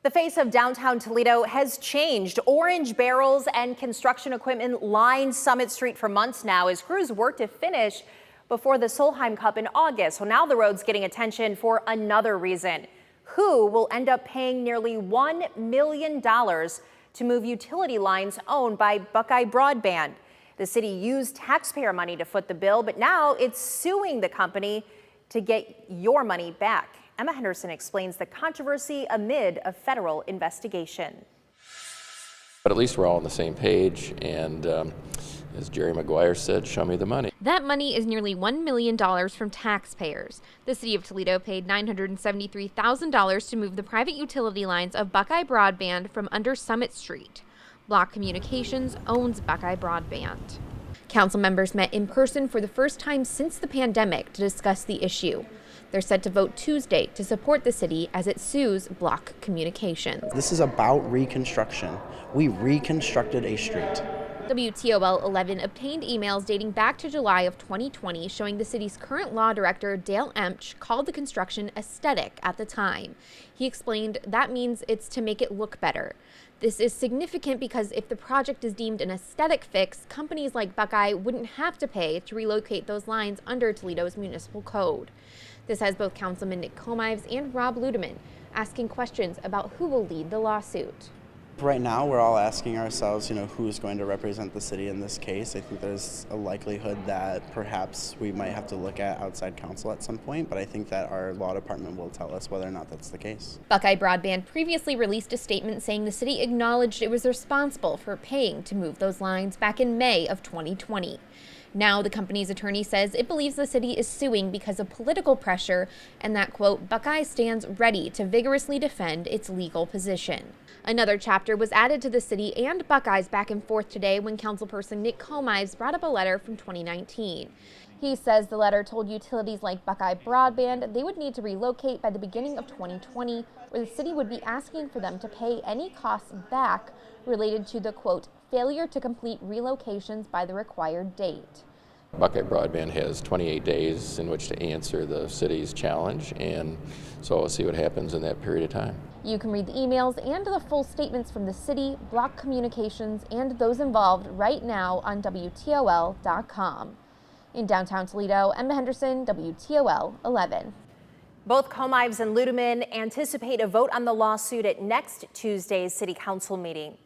The face of downtown Toledo has changed. Orange barrels and construction equipment line Summit Street for months now as crews work to finish before the Solheim Cup in August. So now the road's getting attention for another reason. Who will end up paying nearly $1 million to move utility lines owned by Buckeye Broadband? The city used taxpayer money to foot the bill, but now it's suing the company to get your money back. Emma Henderson explains the controversy amid a federal investigation. But at least we're all on the same page, and as Jerry McGuire said, show me the money. That money is nearly $1 million from taxpayers. The City of Toledo paid $973,000 to move the private utility lines of Buckeye Broadband from under Summit Street. Block Communications owns Buckeye Broadband. Council members met in person for the first time since the pandemic to discuss the issue. They're set to vote Tuesday to support the city as it sues Block Communications. This is about reconstruction. We reconstructed a street. WTOL 11 obtained emails dating back to July of 2020 showing the city's current law director, Dale Emch, called the construction aesthetic at the time. He explained that means it's to make it look better. This is significant because if the project is deemed an aesthetic fix, companies like Buckeye wouldn't have to pay to relocate those lines under Toledo's municipal code. This has both Councilman Rob and Rob Ludeman asking questions about who will lead the lawsuit. Right now, we're all asking ourselves, who is going to represent the city in this case. I think there's a likelihood that perhaps we might have to look at outside counsel at some point, but I think that our law department will tell us whether or not that's the case. Buckeye Broadband previously released a statement saying the city acknowledged it was responsible for paying to move those lines back in May of 2020. Now the company's attorney says it believes the city is suing because of political pressure and that, quote, Buckeye stands ready to vigorously defend its legal position. Another chapter was added to the city and Buckeye's back and forth today when Councilperson Nick Comives brought up a letter from 2019. He says the letter told utilities like Buckeye Broadband they would need to relocate by the beginning of 2020, where the city would be asking for them to pay any costs back related to the, quote, failure to complete relocations by the required date. Buckeye Broadband has 28 days in which to answer the city's challenge, and so we'll see what happens in that period of time. You can read the emails and the full statements from the city, Block Communications, and those involved right now on WTOL.com. In downtown Toledo, Emma Henderson, WTOL 11. Both Comives and Ludeman anticipate a vote on the lawsuit at next Tuesday's City Council meeting.